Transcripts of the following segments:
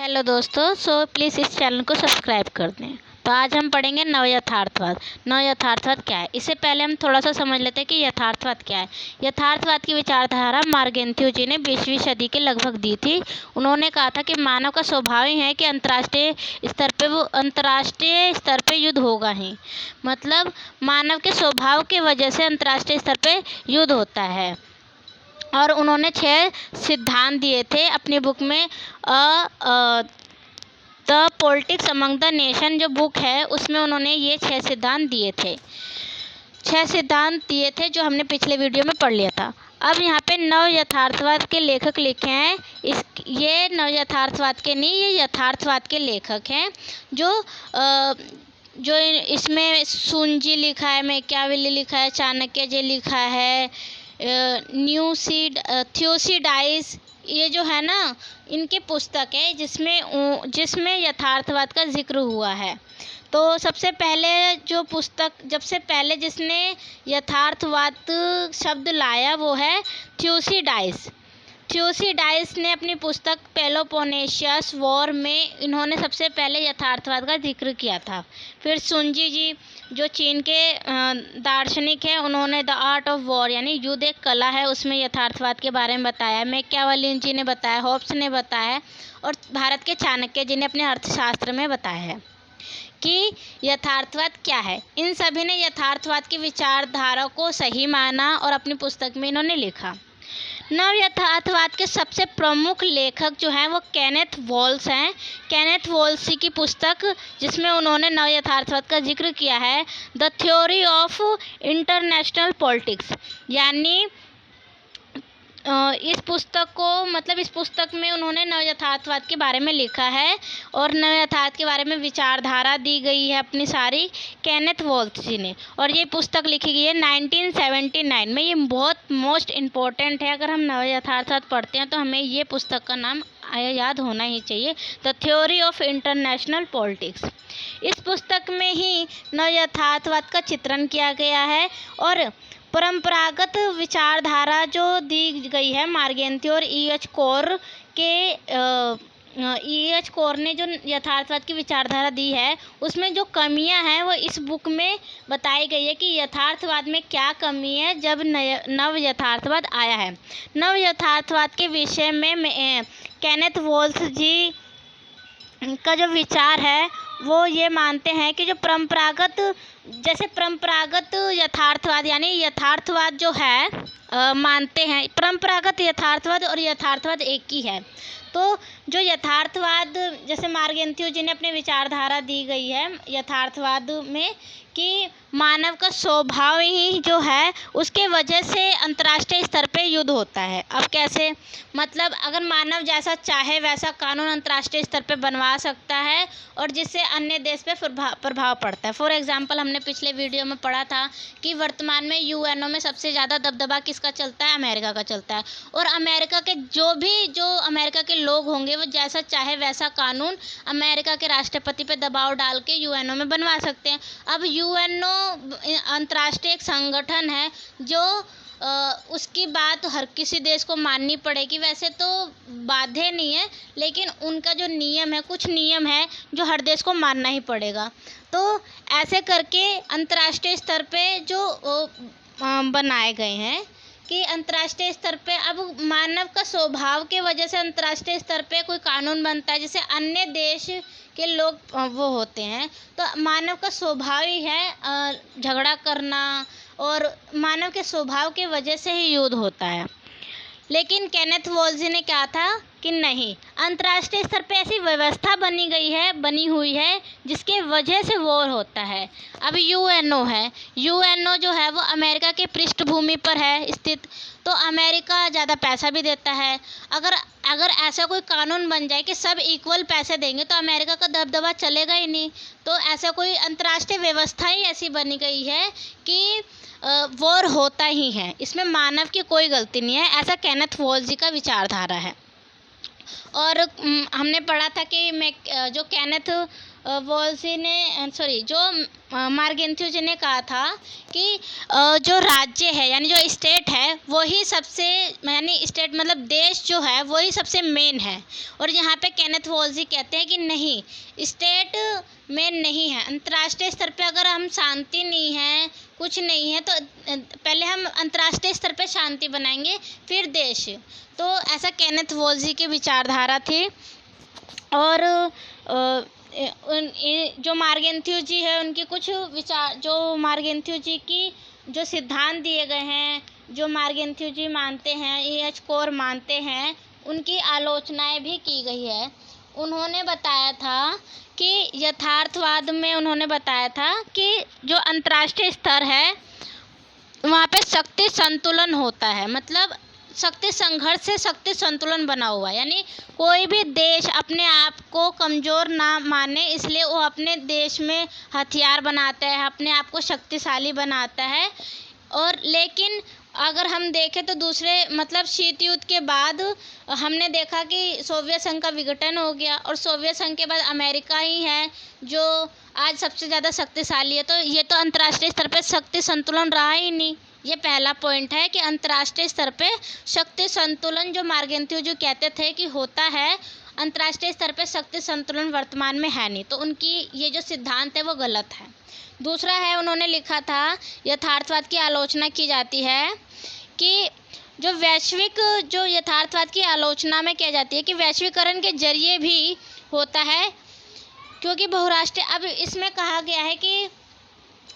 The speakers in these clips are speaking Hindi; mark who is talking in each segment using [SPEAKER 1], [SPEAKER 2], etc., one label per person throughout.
[SPEAKER 1] हेलो दोस्तों, प्लीज़ इस चैनल को सब्सक्राइब कर दें। तो आज हम पढ़ेंगे नवयथार्थवाद। नवयथार्थवाद क्या है, इससे पहले हम थोड़ा सा समझ लेते हैं कि यथार्थवाद क्या है। यथार्थवाद की विचारधारा मार्गेंथियो जी ने 20वीं सदी के लगभग दी थी। उन्होंने कहा था कि मानव का स्वभाव ही है कि अंतर्राष्ट्रीय स्तर पे युद्ध होगा ही। मतलब मानव के स्वभाव की वजह से अंतर्राष्ट्रीय स्तर पे युद्ध होता है। और उन्होंने 6 सिद्धांत दिए थे अपनी बुक में। The politics among the nation जो बुक है उसमें उन्होंने ये 6 सिद्धांत दिए थे। 6 सिद्धांत दिए थे जो हमने पिछले वीडियो में पढ़ लिया था। अब यहाँ पे नव यथार्थवाद के लेखक लिखे हैं। ये नव यथार्थवाद के नहीं, ये यथार्थवाद के लेखक हैं। जो इसमें सुंजी लिखा है, मैकियावेली लिखा है, चाणक्य जी लिखा है, थियोसिडाइस, ये जो है ना, इनकी पुस्तक है जिसमें यथार्थवाद का जिक्र हुआ है। तो सबसे पहले जिसने यथार्थवाद शब्द लाया वो है थियोसिडाइस। थियोसिडाइस ने अपनी पुस्तक पेलोपोनेशियस वॉर में इन्होंने सबसे पहले यथार्थवाद का जिक्र किया था। फिर सुंजी जी जो चीन के दार्शनिक हैं, उन्होंने द आर्ट ऑफ वॉर यानी युद्ध एक कला है उसमें यथार्थवाद के बारे में बताया। मैकियावेली जी ने बताया, होब्स ने बताया और भारत के चाणक्य जी ने अपने अर्थशास्त्र में बताया है कि यथार्थवाद क्या है। इन सभी ने यथार्थवाद की विचारधारा को सही माना और अपनी पुस्तक में इन्होंने लिखा। नव यथार्थवाद के सबसे प्रमुख लेखक जो हैं वो केनेथ वॉल्स हैं। केनेथ वॉल्स की पुस्तक जिसमें उन्होंने नव यथार्थवाद का जिक्र किया है, the theory of international politics, यानी इस पुस्तक में उन्होंने नव यथार्थवाद के बारे में लिखा है और नव यथार्थ के बारे में विचारधारा दी गई है अपनी सारी केनेथ वॉल्स जी ने। और ये पुस्तक लिखी गई है 1979 में। ये बहुत मोस्ट इम्पोर्टेंट है। अगर हम नव यथार्थवाद पढ़ते हैं तो हमें ये पुस्तक का नाम याद होना ही चाहिए, the theory of international politics. इस पुस्तक में ही नव यथार्थवाद का चित्रण किया गया है और परंपरागत विचारधारा जो दी गई है मार्गेंथियो और E.H. कोर ने जो यथार्थवाद की विचारधारा दी है उसमें जो कमियां हैं वो इस बुक में बताई गई है कि यथार्थवाद में क्या कमी है जब नव यथार्थवाद आया है। नव यथार्थवाद के विषय में केनेथ वॉल्स जी का जो विचार है वो ये मानते हैं कि जो परंपरागत यथार्थवाद यानी यथार्थवाद जो है मानते हैं परंपरागत यथार्थवाद और यथार्थवाद एक ही है। तो जो यथार्थवाद जैसे मार्गेंथियो जी ने अपनी विचारधारा दी गई है यथार्थवाद में कि मानव का स्वभाव ही जो है उसके वजह से अंतर्राष्ट्रीय स्तर पे युद्ध होता है। अब कैसे, मतलब अगर मानव जैसा चाहे वैसा कानून अंतर्राष्ट्रीय स्तर पे बनवा सकता है और जिससे अन्य देश पे प्रभाव पड़ता है। फॉर एग्जांपल हमने पिछले वीडियो में पढ़ा था कि वर्तमान में यूएनओ में सबसे ज़्यादा दबदबा किसका चलता है, अमेरिका का चलता है। और अमेरिका के जो अमेरिका के लोग होंगे वो जैसा चाहे वैसा कानून अमेरिका के राष्ट्रपति पे दबाव डाल के यूएनओ में बनवा सकते हैं। अब यूएनओ अंतर्राष्ट्रीय एक संगठन है जो उसकी बात हर किसी देश को माननी पड़ेगी। वैसे तो बाध्य नहीं है, लेकिन उनका जो नियम है, कुछ नियम है जो हर देश को मानना ही पड़ेगा। तो ऐसे करके अंतर्राष्ट्रीय स्तर पे जो बनाए गए हैं कि अंतर्राष्ट्रीय स्तर पे अब मानव का स्वभाव के वजह से अंतर्राष्ट्रीय स्तर पे कोई कानून बनता है जिससे अन्य देश के लोग वो होते हैं। तो मानव का स्वभाव ही है झगड़ा करना और मानव के स्वभाव के वजह से ही युद्ध होता है। लेकिन केनेथ वॉल्स जी ने कहा था कि नहीं, अंतर्राष्ट्रीय स्तर पे ऐसी व्यवस्था बनी हुई है जिसके वजह से वॉर होता है। अब यूएनओ है, यूएनओ जो है वो अमेरिका के पृष्ठभूमि पर है स्थित, तो अमेरिका ज़्यादा पैसा भी देता है। अगर ऐसा कोई कानून बन जाए कि सब इक्वल पैसे देंगे तो अमेरिका का दबदबा चलेगा ही नहीं। तो ऐसा कोई अंतर्राष्ट्रीय व्यवस्था ही ऐसी बनी गई है कि वॉर होता ही है, इसमें मानव की कोई गलती नहीं है। ऐसा केनेथ वॉल्स जी का विचारधारा है। और हमने पढ़ा था कि जो केनेथ वोल्जी ने मार्गेंथियो जी ने कहा था कि जो राज्य है यानी जो स्टेट है वही सबसे, यानी स्टेट मतलब देश जो है वही सबसे मेन है। और यहाँ पे केनेथ वोल्जी कहते हैं कि नहीं, स्टेट मेन नहीं है। अंतर्राष्ट्रीय स्तर पे अगर हम शांति नहीं है, कुछ नहीं है, तो पहले हम अंतर्राष्ट्रीय स्तर पे शांति बनाएंगे फिर देश। तो ऐसा केनेथ वोल्जी की विचारधारा थी। और जो मार्गेंथियो जी है उनकी कुछ विचार, जो मार्गेंथियो जी की जो सिद्धांत दिए गए हैं, जो मार्गेंथियो जी मानते हैं, एच कोर मानते हैं, उनकी आलोचनाएं भी की गई है। उन्होंने बताया था कि यथार्थवाद में उन्होंने बताया था कि जो अंतर्राष्ट्रीय स्तर है वहाँ पे शक्ति संतुलन होता है, मतलब शक्ति संघर्ष से शक्ति संतुलन बना हुआ है। यानी कोई भी देश अपने आप को कमज़ोर ना माने, इसलिए वो अपने देश में हथियार बनाता है, अपने आप को शक्तिशाली बनाता है। और लेकिन अगर हम देखें तो दूसरे मतलब शीत युद्ध के बाद हमने देखा कि सोवियत संघ का विघटन हो गया, और सोवियत संघ के बाद अमेरिका ही है जो आज सबसे ज़्यादा शक्तिशाली है। तो ये तो अंतर्राष्ट्रीय स्तर पे शक्ति संतुलन रहा ही नहीं। ये पहला पॉइंट है कि अंतर्राष्ट्रीय स्तर पे शक्ति संतुलन जो मार्गेंथियो जो कहते थे कि होता है, अंतर्राष्ट्रीय स्तर पे शक्ति संतुलन वर्तमान में है नहीं। तो उनकी ये जो सिद्धांत है वो गलत है। दूसरा है, उन्होंने लिखा था यथार्थवाद की आलोचना की जाती है कि जो वैश्विक जो यथार्थवाद की आलोचना में किया जाती है कि वैश्वीकरण के जरिए भी होता है, क्योंकि बहुराष्ट्रीय, अब इसमें कहा गया है कि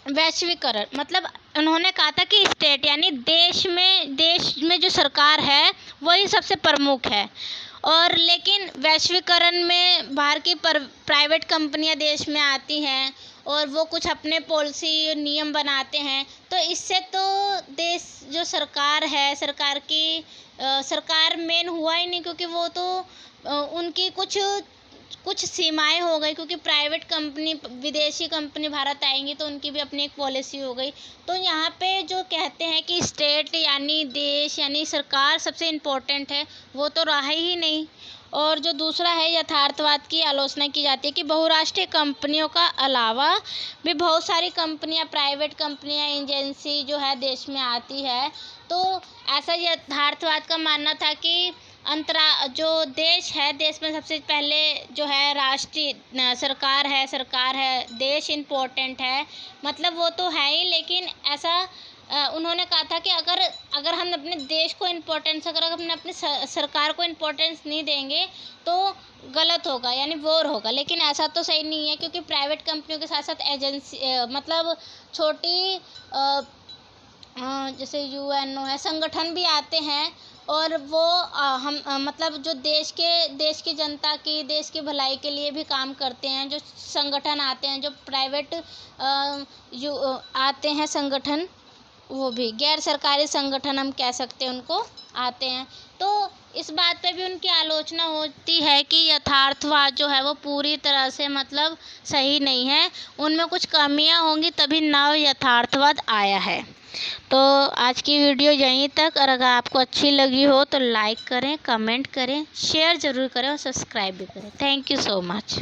[SPEAKER 1] वैश्वीकरण मतलब उन्होंने कहा था कि स्टेट यानी देश में जो सरकार है वही सबसे प्रमुख है। और लेकिन वैश्वीकरण में बाहर की प्राइवेट कंपनियां देश में आती हैं और वो कुछ अपने पॉलिसी नियम बनाते हैं, तो इससे तो देश जो सरकार है, सरकार मेन हुआ ही नहीं, क्योंकि वो तो उनकी कुछ सीमाएं हो गई, क्योंकि प्राइवेट कंपनी, विदेशी कंपनी भारत आएंगी तो उनकी भी अपनी एक पॉलिसी हो गई। तो यहाँ पे जो कहते हैं कि स्टेट यानी देश यानी सरकार सबसे इम्पोर्टेंट है, वो तो रहा ही नहीं। और जो दूसरा है, यथार्थवाद की आलोचना की जाती है कि बहुराष्ट्रीय कंपनियों का अलावा भी बहुत सारी कंपनियां, प्राइवेट कंपनियां, एजेंसी जो है देश में आती है। तो ऐसा यथार्थवाद का मानना था कि जो देश है, देश में सबसे पहले जो है राष्ट्रीय सरकार है, देश इम्पोर्टेंट है, मतलब वो तो है ही। लेकिन ऐसा उन्होंने कहा था कि अगर हम अपने देश को इम्पोर्टेंस, अगर हम अपनी सरकार को इम्पोर्टेंस नहीं देंगे तो गलत होगा, यानी वॉर होगा। लेकिन ऐसा तो सही नहीं है, क्योंकि प्राइवेट कंपनियों के साथ साथ एजेंसी मतलब छोटी जैसे यूएनओ है, संगठन भी आते हैं, और वो हम मतलब जो देश की जनता की, देश की भलाई के लिए भी काम करते हैं। जो संगठन आते हैं, जो प्राइवेट आते हैं संगठन, वो भी गैर सरकारी संगठन हम कह सकते हैं उनको, आते हैं। तो इस बात पे भी उनकी आलोचना होती है कि यथार्थवाद जो है वो पूरी तरह से मतलब सही नहीं है, उनमें कुछ कमियां होंगी तभी नव यथार्थवाद आया है। तो आज की वीडियो यहीं तक। और अगर आपको अच्छी लगी हो तो लाइक करें, कमेंट करें, शेयर ज़रूर करें और सब्सक्राइब भी करें। Thank you so much.